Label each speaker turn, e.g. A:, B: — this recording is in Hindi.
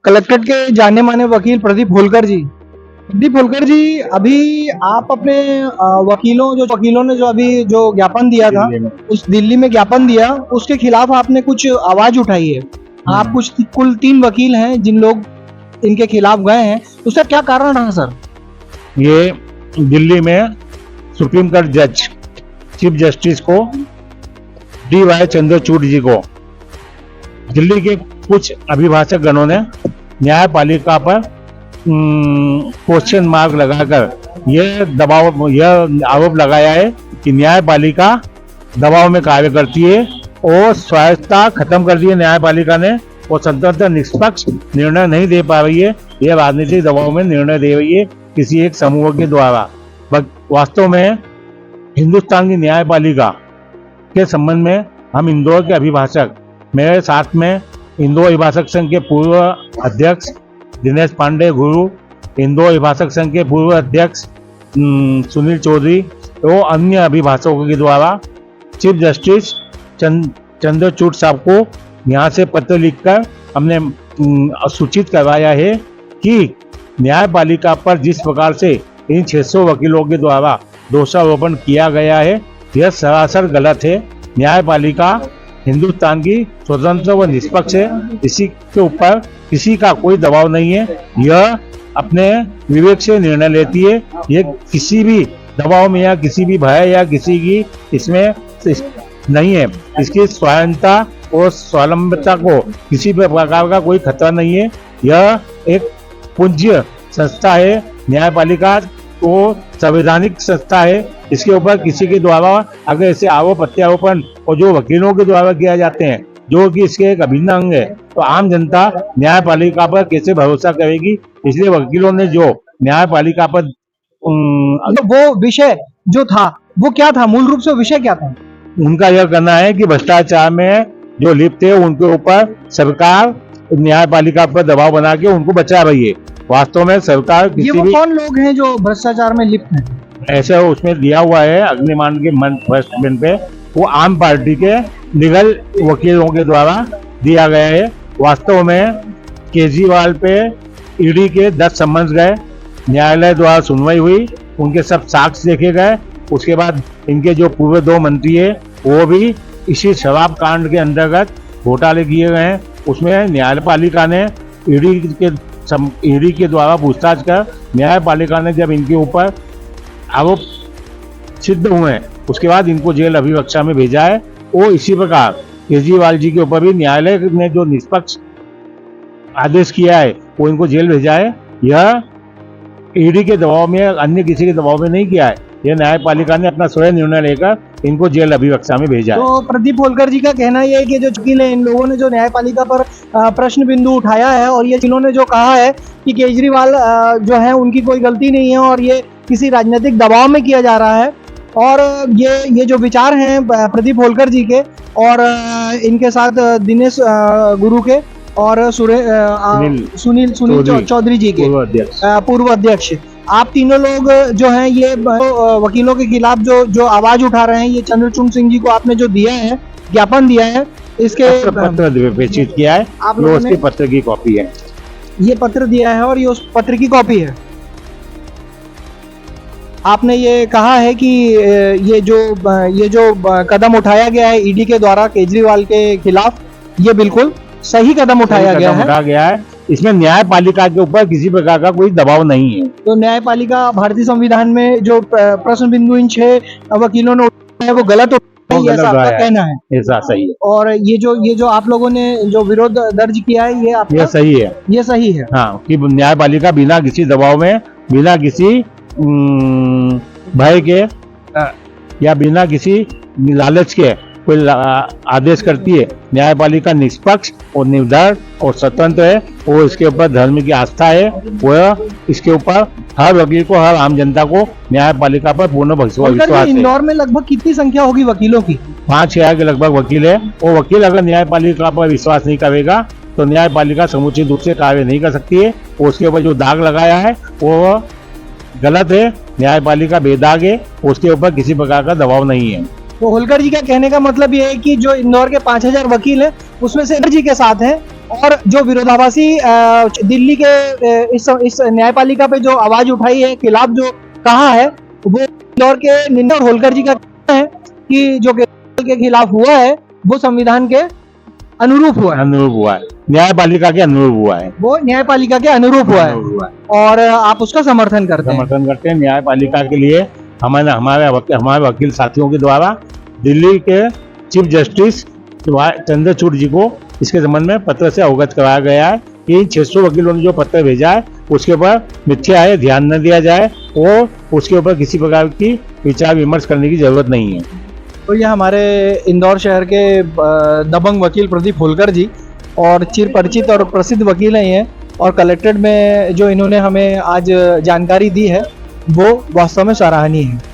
A: कलेक्ट्रेट के जाने माने वकील प्रदीप होलकर जी। प्रदीप होलकर जी, अभी आप अपने वकीलों ने जो अभी जो ज्ञापन दिया था, उस दिल्ली में ज्ञापन दिया, उसके खिलाफ आपने कुछ आवाज उठाई है। आप कुल 3 वकील हैं जिन लोग इनके खिलाफ गए हैं, उसका क्या कारण रहा सर?
B: ये दिल्ली में सुप्रीम कोर्ट जज चीफ जस्टिस को DY चंद्रचूड़ जी को दिल्ली के कुछ अभिभाषक गणों ने न्यायपालिका पर क्वेश्चन मार्क लगाकर यह आरोप लगाया है कि न्यायपालिका दबाव में कार्य करती है और स्वायत्तता खत्म कर दी है न्यायपालिका ने और स्वतंत्र निष्पक्ष निर्णय नहीं दे पा रही है। यह राजनीतिक दबाव में निर्णय दे रही है किसी एक समूह के द्वारा। वास्तव में हिंदुस्तान की न्यायपालिका के संबंध में हम इंदौर के अभिभाषक, मेरे साथ में इंदौर अभिभाषक संघ के पूर्व अध्यक्ष दिनेश पांडे गुरु, इंदौर अभिभाषक संघ के पूर्व अध्यक्ष सुनील चौधरी और अन्य अभिभाषकों के द्वारा चीफ जस्टिस चंद्रचूड़ साहब को यहाँ से पत्र लिखकर हमने सूचित करवाया है कि न्यायपालिका पर जिस प्रकार से इन 600 वकीलों के द्वारा दोषारोपण किया गया है, यह सरासर गलत है। न्यायपालिका हिंदुस्तान की स्वतंत्र व निष्पक्ष है, इसी के ऊपर किसी का कोई दबाव नहीं है। यह अपने विवेक से निर्णय लेती है। ये किसी भी दबाव में या किसी भी भय या किसी की इसमें नहीं है। इसकी स्वायत्तता और स्वावलंबिता को किसी भी प्रकार का कोई खतरा नहीं है। यह एक पूज्य संस्था है। न्यायपालिका तो संवैधानिक संस्था है। इसके ऊपर किसी के द्वारा अगर ऐसे आरोप प्रत्यारोपण और जो वकीलों के द्वारा किया जाते हैं, जो कि इसके एक अभिन्न अंग है, तो आम जनता न्यायपालिका पर कैसे भरोसा करेगी। इसलिए वकीलों ने जो न्यायपालिका पर
A: वो विषय जो था वो क्या था, मूल रूप से विषय क्या था?
B: उनका यह कहना है कि भ्रष्टाचार में जो लिप्त है उनके ऊपर सरकार न्यायपालिका पर दबाव बना के उनको बचा रही है। वास्तव में सरकार
A: ये वो कौन लोग हैं जो भ्रष्टाचार में लिप्त हैं?
B: ऐसा उसमें दिया हुआ है अग्निमान के मंच पे, वो आम पार्टी के लीगल वकीलों के द्वारा दिया गया है। वास्तव में केजरीवाल पे ईडी के 10 समन्स गए, न्यायालय द्वारा सुनवाई हुई, उनके सब साक्ष्य देखे गए। उसके बाद इनके जो पूर्व 2 मंत्री है वो भी इसी शराब कांड के अंतर्गत घोटाले किए गए हैं। उसमें न्यायपालिका ने ईडी के द्वारा पूछताछ कर न्यायपालिका ने जब इनके ऊपर आरोप सिद्ध हुए हैं, उसके बाद इनको जेल अभिरक्षा में भेजा है। और इसी प्रकार केजरीवाल जी के ऊपर भी न्यायालय ने जो निष्पक्ष आदेश किया है वो इनको जेल भेजा है। यह ईडी के दबाव में, अन्य किसी के दबाव में नहीं किया है। यह न्यायपालिका ने अपना स्वयं निर्णय लेकर इनको जेल अभिरक्षा में भेजा है।
A: तो प्रदीप होलकर जी का कहना यह है कि जो वकील है, इन लोगों ने जो न्यायपालिका पर प्रश्न बिंदु उठाया है और ये इन्होंने जो कहा है कि केजरीवाल जो है उनकी कोई गलती नहीं है और ये किसी राजनीतिक दबाव में किया जा रहा है। और ये जो विचार हैं प्रदीप होलकर जी के और इनके साथ दिनेश गुरु के और सुनील चौधरी जी के पूर्व अध्यक्ष, आप तीनों लोग जो हैं ये वकीलों के खिलाफ जो आवाज उठा रहे हैं, ये चंद्रचूड़ सिंह जी को आपने जो दिया है, ज्ञापन दिया है, इसके
B: पत्र विवेचित किया है, आप लोगों ने पत्र की कॉपी है,
A: ये पत्र दिया है और ये उस पत्र की कॉपी है। आपने ये कहा है कि ये जो कदम उठाया गया है ईडी के द्वारा केजरीवाल के खिलाफ, ये बिल्कुल सही कदम उठाया गया है।
B: इसमें न्यायपालिका के ऊपर किसी प्रकार का कोई दबाव नहीं है।
A: तो न्यायपालिका भारतीय संविधान में जो प्रश्न बिंदु इन 6 वकीलों ने उठाया है वो गलत है, ऐसा आपका कहना है?
B: ऐसा सही है।
A: और ये जो आप लोगों ने जो विरोध दर्ज किया है, ये आपका
B: सही है? ये सही है, हाँ, कि न्यायपालिका बिना किसी दबाव में, बिना किसी भय के या बिना किसी लालच के कोई आदेश करती है। न्यायपालिका निष्पक्ष और निर्भर और स्वतंत्र है और इसके ऊपर धर्म की आस्था है। वह इसके ऊपर हर वकील को, हर आम जनता को न्यायपालिका पर पूर्ण विश्वास है।
A: इंदौर में लगभग कितनी संख्या होगी वकीलों की?
B: 5,000 के लगभग वकील है। और वकील अगर न्यायपालिका पर विश्वास नहीं करेगा तो न्यायपालिका समुचित रूप से कार्य नहीं कर सकती है। और उसके ऊपर जो दाग लगाया है वो गलत है। न्यायपालिका बेदाग है, उसके ऊपर किसी प्रकार का दबाव नहीं है।
A: तो होलकर जी का कहने का मतलब ये है कि जो इंदौर के 5,000 वकील हैं उसमें से जी के साथ हैं और जो विरोधाभासी दिल्ली के इस न्यायपालिका पे जो आवाज उठाई है, खिलाफ जो कहा है, वो इंदौर के निंदा होलकर जी का कहना है कि जो केजरीवाल के खिलाफ हुआ है वो संविधान के अनुरूप हुआ है,
B: अनुरूप हुआ है, न्यायपालिका के अनुरूप हुआ है,
A: वो न्यायपालिका के अनुरूप हुआ है
B: अनुरूप हुआ है।
A: और आप उसका समर्थन करते हैं।
B: समर्थन करते हैं। न्यायपालिका के लिए हमारे वकील साथियों के द्वारा दिल्ली के चीफ जस्टिस चंद्रचूड़ जी को इसके संबंध में पत्र से अवगत कराया गया है कि इन 600 वकीलों ने जो पत्र भेजा है उसके ऊपर मिथ्या है, ध्यान न दिया जाए और उसके ऊपर किसी प्रकार की विचार विमर्श करने की जरूरत नहीं है।
A: तो ये हमारे इंदौर शहर के दबंग वकील प्रदीप होलकर जी और चिर परिचित और प्रसिद्ध वकील हैं ये, और कलेक्ट्रेट में जो इन्होंने हमें आज जानकारी दी है वो वास्तव में सराहनीय है।